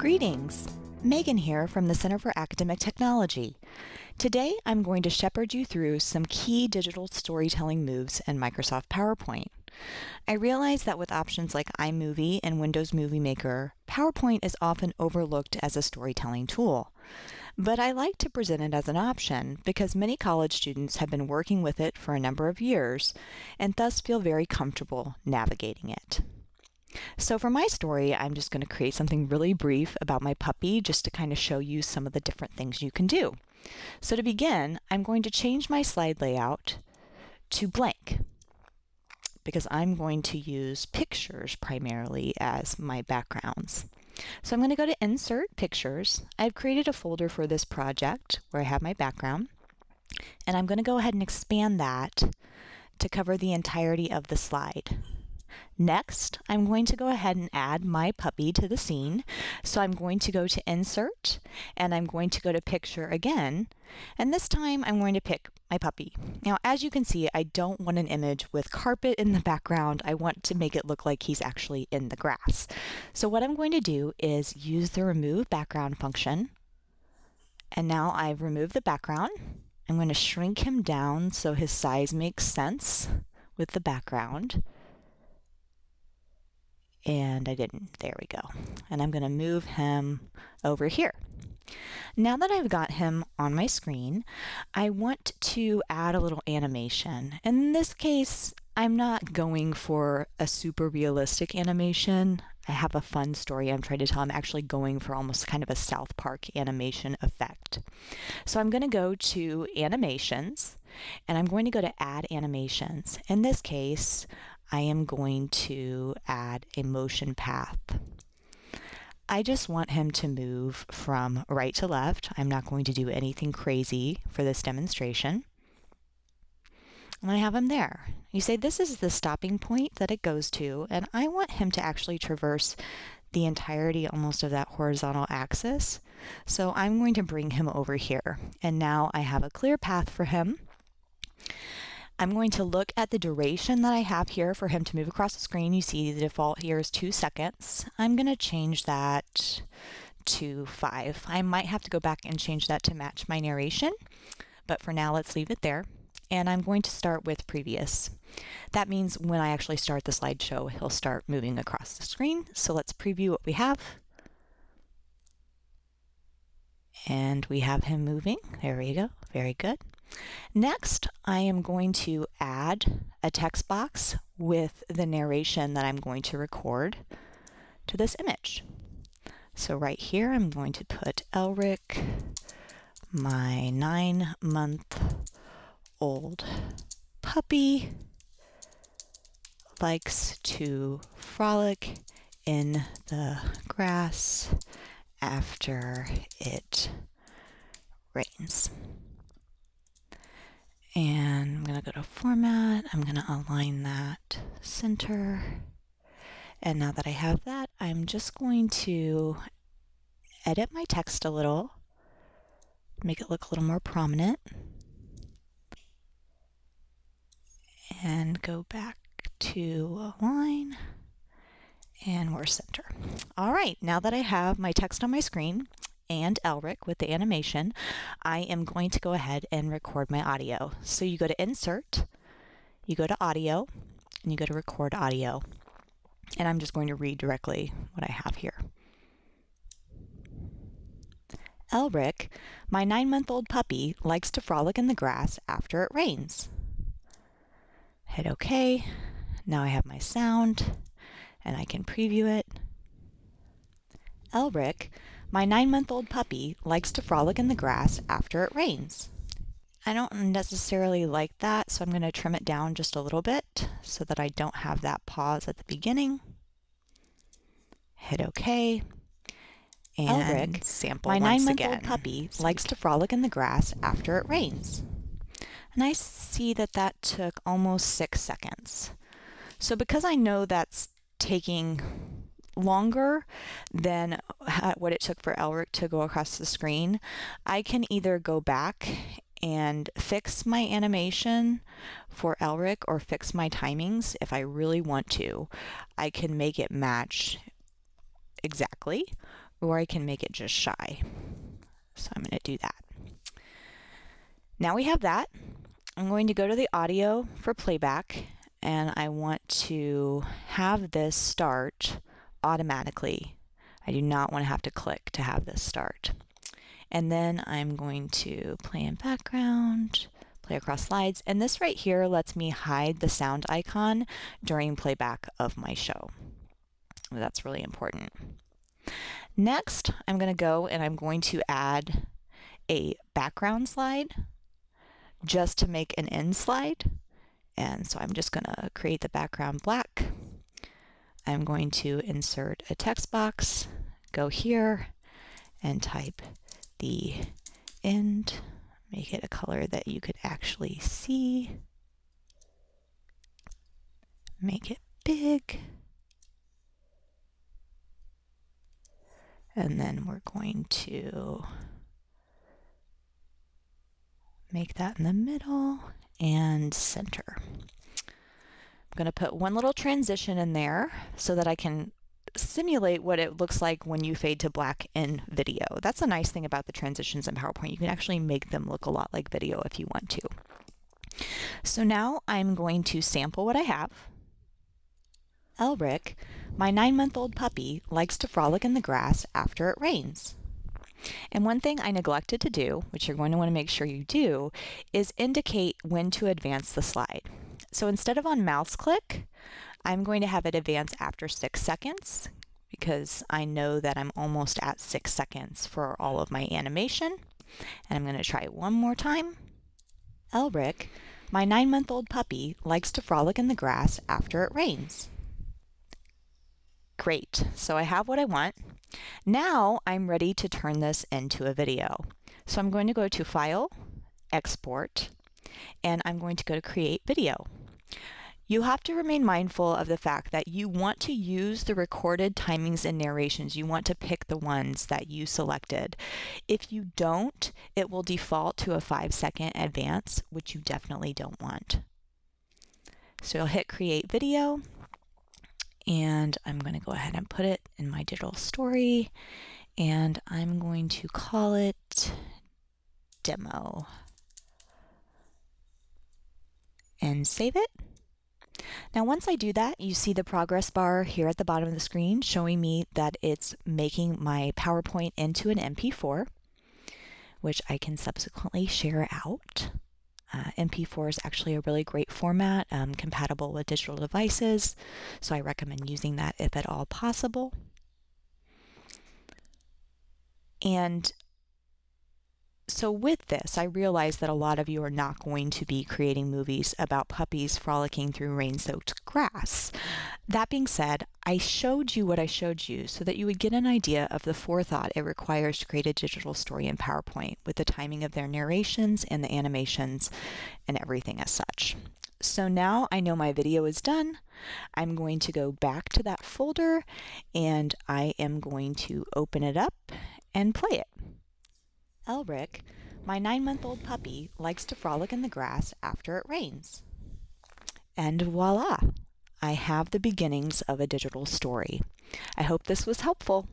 Greetings! Megan here from the Center for Academic Technology. Today I'm going to shepherd you through some key digital storytelling moves in Microsoft PowerPoint. I realize that with options like iMovie and Windows Movie Maker, PowerPoint is often overlooked as a storytelling tool. But I like to present it as an option because many college students have been working with it for a number of years and thus feel very comfortable navigating it. So for my story, I'm just going to create something really brief about my puppy just to kind of show you some of the different things you can do. So to begin, I'm going to change my slide layout to blank because I'm going to use pictures primarily as my backgrounds. So I'm going to go to Insert Pictures. I've created a folder for this project where I have my background, and I'm going to go ahead and expand that to cover the entirety of the slide. Next, I'm going to go ahead and add my puppy to the scene. So I'm going to go to Insert, and I'm going to go to Picture again, and this time I'm going to pick my puppy. Now, as you can see, I don't want an image with carpet in the background. I want to make it look like he's actually in the grass. So what I'm going to do is use the Remove Background function, and now I've removed the background. I'm going to shrink him down so his size makes sense with the background. And I didn't. There we go. And I'm going to move him over here. Now that I've got him on my screen, I want to add a little animation. In this case, I'm not going for a super realistic animation. I have a fun story I'm trying to tell. I'm actually going for almost kind of a South Park animation effect. So I'm going to go to Animations, and I'm going to go to Add Animations. In this case, I am going to add a motion path. I just want him to move from right to left. I'm not going to do anything crazy for this demonstration. And I have him there. You say this is the stopping point that it goes to, and I want him to actually traverse the entirety almost of that horizontal axis. So I'm going to bring him over here, and now I have a clear path for him. I'm going to look at the duration that I have here for him to move across the screen. You see the default here is 2 seconds. I'm going to change that to 5. I might have to go back and change that to match my narration, but for now let's leave it there. And I'm going to start with previous. That means when I actually start the slideshow, he'll start moving across the screen. So let's preview what we have. And we have him moving. There we go. Very good. Next, I am going to add a text box with the narration that I'm going to record to this image. So right here, I'm going to put Elric, my 9-month-old puppy, likes to frolic in the grass after it rains. And I'm going to go to Format, I'm going to align that center. And now that I have that, I'm just going to edit my text a little, make it look a little more prominent, and go back to Align, and we're center. All right, now that I have my text on my screen, and Elric with the animation, I am going to go ahead and record my audio. So you go to Insert, you go to Audio, and you go to Record Audio. And I'm just going to read directly what I have here. Elric, my 9-month-old puppy, likes to frolic in the grass after it rains. Hit OK. Now I have my sound, and I can preview it. Elric, my 9-month-old puppy likes to frolic in the grass after it rains. I don't necessarily like that, so I'm going to trim it down just a little bit so that I don't have that pause at the beginning. Hit OK. And Elric, sample my 9-month-old puppy likes to frolic in the grass after it rains. And I see that that took almost 6 seconds. So because I know that's taking longer than what it took for Elric to go across the screen, I can either go back and fix my animation for Elric or fix my timings if I really want to. I can make it match exactly, or I can make it just shy. So I'm going to do that. Now we have that. I'm going to go to the audio for playback, and I want to have this start automatically. I do not want to have to click to have this start. And then I'm going to play in background, play across slides, and this right here lets me hide the sound icon during playback of my show. That's really important. Next, I'm going to go and I'm going to add a background slide just to make an end slide. And so I'm just going to create the background black. I'm going to insert a text box, go here, and type the end. Make it a color that you could actually see. Make it big. And then we're going to make that in the middle and center. I'm going to put one little transition in there so that I can simulate what it looks like when you fade to black in video. That's a nice thing about the transitions in PowerPoint. You can actually make them look a lot like video if you want to. So now I'm going to sample what I have. Elric, my 9-month-old puppy, likes to frolic in the grass after it rains. And one thing I neglected to do, which you're going to want to make sure you do, is indicate when to advance the slide. So instead of on mouse click, I'm going to have it advance after 6 seconds because I know that I'm almost at 6 seconds for all of my animation. And I'm going to try it one more time. Elric, my 9-month-old puppy, likes to frolic in the grass after it rains. Great, so I have what I want. Now I'm ready to turn this into a video. So I'm going to go to File, Export, and I'm going to go to Create Video. You have to remain mindful of the fact that you want to use the recorded timings and narrations. You want to pick the ones that you selected. If you don't, it will default to a 5-second advance, which you definitely don't want. So you'll hit Create Video. And I'm going to go ahead and put it in my digital story, and I'm going to call it Demo and save it. Now once I do that, you see the progress bar here at the bottom of the screen showing me that it's making my PowerPoint into an MP4, which I can subsequently share out. MP4 is actually a really great format, compatible with digital devices, so I recommend using that if at all possible. And so with this, I realize that a lot of you are not going to be creating movies about puppies frolicking through rain-soaked grass. That being said, I showed you what I showed you so that you would get an idea of the forethought it requires to create a digital story in PowerPoint with the timing of their narrations and the animations and everything as such. So now I know my video is done. I'm going to go back to that folder and I am going to open it up and play it. Elric, my 9-month-old puppy, likes to frolic in the grass after it rains. And voila! I have the beginnings of a digital story. I hope this was helpful.